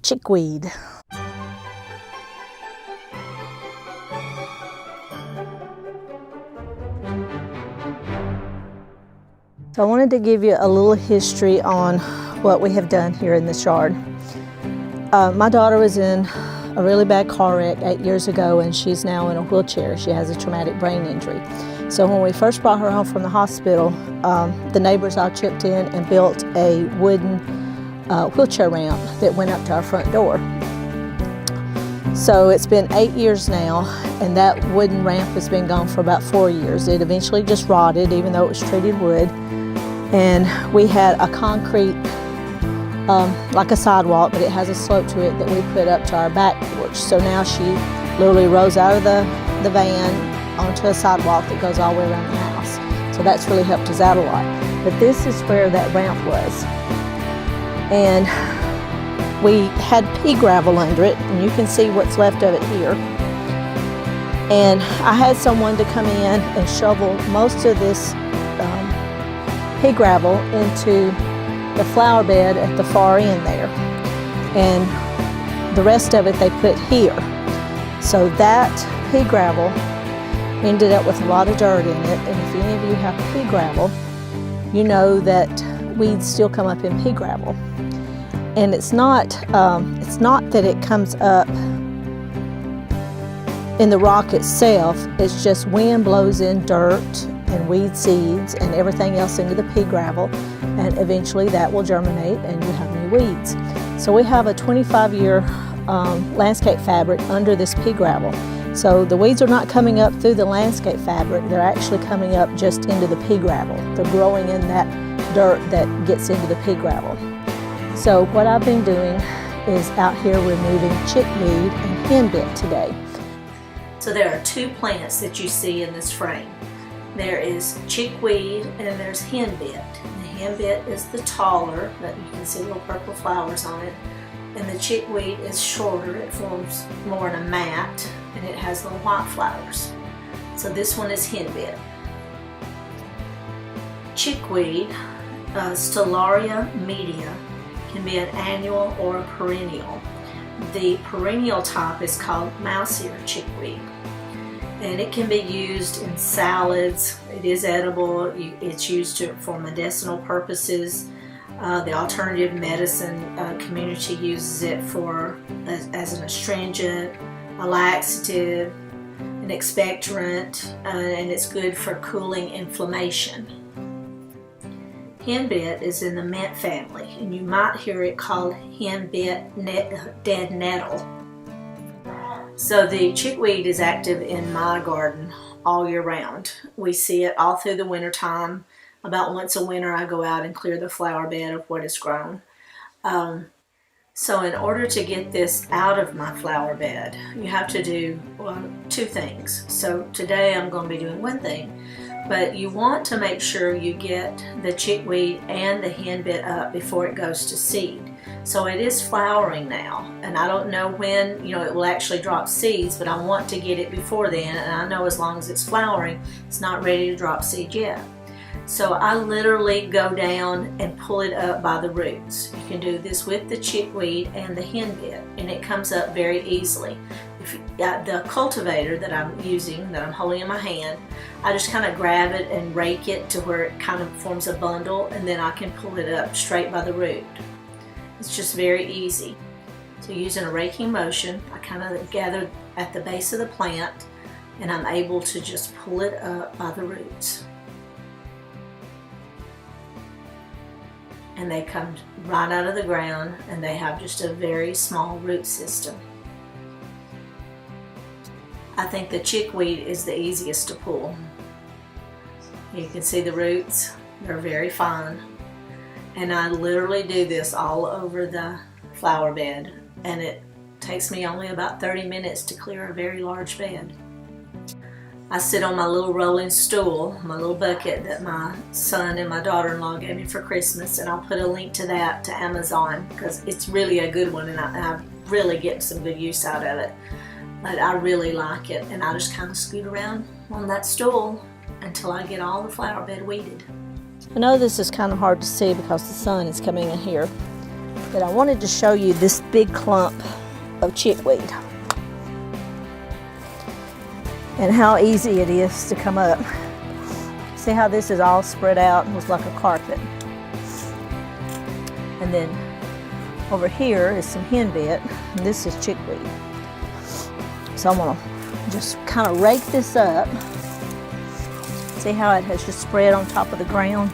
chickweed. So I wanted to give you a little history on what we have done here in this yard. My daughter was in a really bad car wreck 8 years ago, and she's now in a wheelchair. She has a traumatic brain injury. So when we first brought her home from the hospital, the neighbors all chipped in and built a wooden wheelchair ramp that went up to our front door. So it's been 8 years now, and that wooden ramp has been gone for about 4 years. It eventually just rotted, even though it was treated wood. And we had a concrete, like a sidewalk, but it has a slope to it that we put up to our back porch. So now she literally rolls out of the van onto a sidewalk that goes all the way around the house. So that's really helped us out a lot. But this is where that ramp was. And we had pea gravel under it, and you can see what's left of it here. And I had someone to come in and shovel most of this pea gravel into the flower bed at the far end there, and the rest of it they put here. So that pea gravel ended up with a lot of dirt in it, and if any of you have pea gravel, you know that weeds still come up in pea gravel. And it's not that it comes up in the rock itself, it's just wind blows in dirt and weed seeds and everything else into the pea gravel, and eventually that will germinate and you have new weeds. So we have a 25-year landscape fabric under this pea gravel. So the weeds are not coming up through the landscape fabric, they're actually coming up just into the pea gravel. They're growing in that dirt that gets into the pea gravel. So what I've been doing is out here removing chickweed and henbit today. So there are two plants that you see in this frame. There is chickweed and there's henbit. The henbit is the taller, but you can see little purple flowers on it. And the chickweed is shorter, it forms more in a mat, and it has little white flowers. So this one is henbit. Chickweed, Stellaria media, can be an annual or a perennial. The perennial type is called mouse ear chickweed, and it can be used in salads. It is edible. It's used for medicinal purposes. The alternative medicine community uses it as an astringent, a laxative, an expectorant, and it's good for cooling inflammation. Henbit is in the mint family, and you might hear it called henbit dead nettle. So the chickweed is active in my garden all year round. We see it all through the winter time. About once a winter I go out and clear the flower bed of what is grown. So in order to get this out of my flower bed, you have to do two things. So today I'm going to be doing one thing. But you want to make sure you get the chickweed and the henbit up before it goes to seed. So it is flowering now, and I don't know when it will actually drop seeds, but I want to get it before then, and I know as long as it's flowering, it's not ready to drop seed yet. So I literally go down and pull it up by the roots. You can do this with the chickweed and the henbit, and it comes up very easily. The cultivator that I'm using, that I'm holding in my hand, I just kind of grab it and rake it to where it kind of forms a bundle, and then I can pull it up straight by the root. It's just very easy. So using a raking motion, I kind of gather at the base of the plant, and I'm able to just pull it up by the roots. And they come right out of the ground, and they have just a very small root system. I think the chickweed is the easiest to pull. You can see the roots, they're very fine. And I literally do this all over the flower bed, and it takes me only about 30 minutes to clear a very large bed. I sit on my little rolling stool, my little bucket that my son and my daughter-in-law gave me for Christmas, and I'll put a link to that to Amazon because it's really a good one, and I really get some good use out of it. But I really like it, and I just kind of scoot around on that stool until I get all the flower bed weeded. I know this is kind of hard to see because the sun is coming in here, But I wanted to show you this big clump of chickweed and how easy it is to come up. See how this is all spread out and looks like a carpet. And then over here is some henbit, and this is chickweed. So I'm gonna just kind of rake this up. See how it has just spread on top of the ground?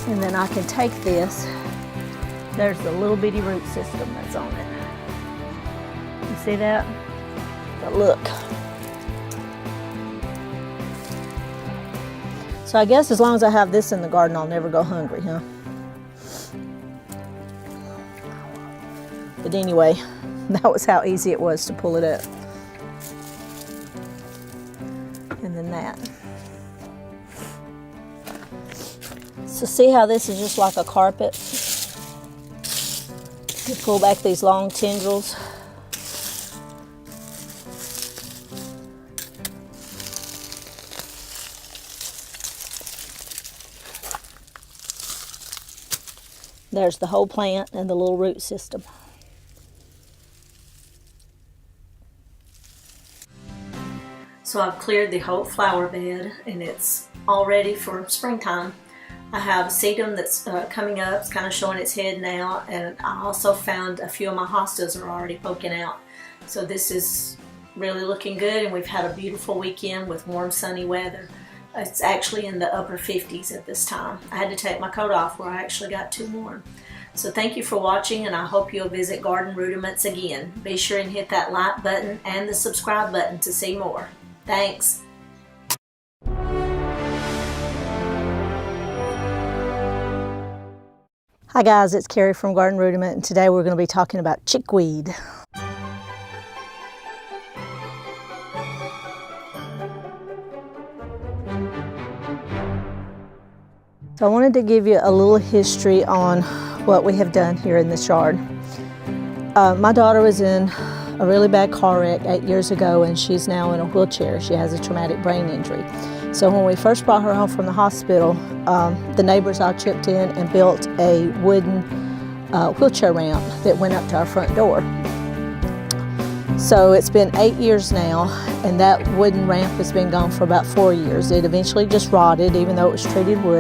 And then I can take this. There's the little bitty root system that's on it. You see that? But look. So I guess as long as I have this in the garden, I'll never go hungry, huh? But anyway, that was how easy it was to pull it up. And then that. So see how this is just like a carpet? You pull back these long tendrils. There's the whole plant and the little root system. So I've cleared the whole flower bed and it's all ready for springtime. I have sedum that's coming up, it's kind of showing its head now, and I also found a few of my hostas are already poking out. So this is really looking good, and we've had a beautiful weekend with warm sunny weather. It's actually in the upper 50s at this time. I had to take my coat off where I actually got too warm. So thank you for watching, and I hope you'll visit Garden Rudiments again. Be sure and hit that like button and the subscribe button to see more. Thanks. Hi guys, it's Carrie from Garden Rudiment, and today we're going to be talking about chickweed. So I wanted to give you a little history on what we have done here in this yard. My daughter was in a really bad car wreck 8 years ago, and she's now in a wheelchair. She has a traumatic brain injury. So when we first brought her home from the hospital, the neighbors all chipped in and built a wooden wheelchair ramp that went up to our front door. So it's been 8 years now, and that wooden ramp has been gone for about 4 years. It eventually just rotted, even though it was treated wood.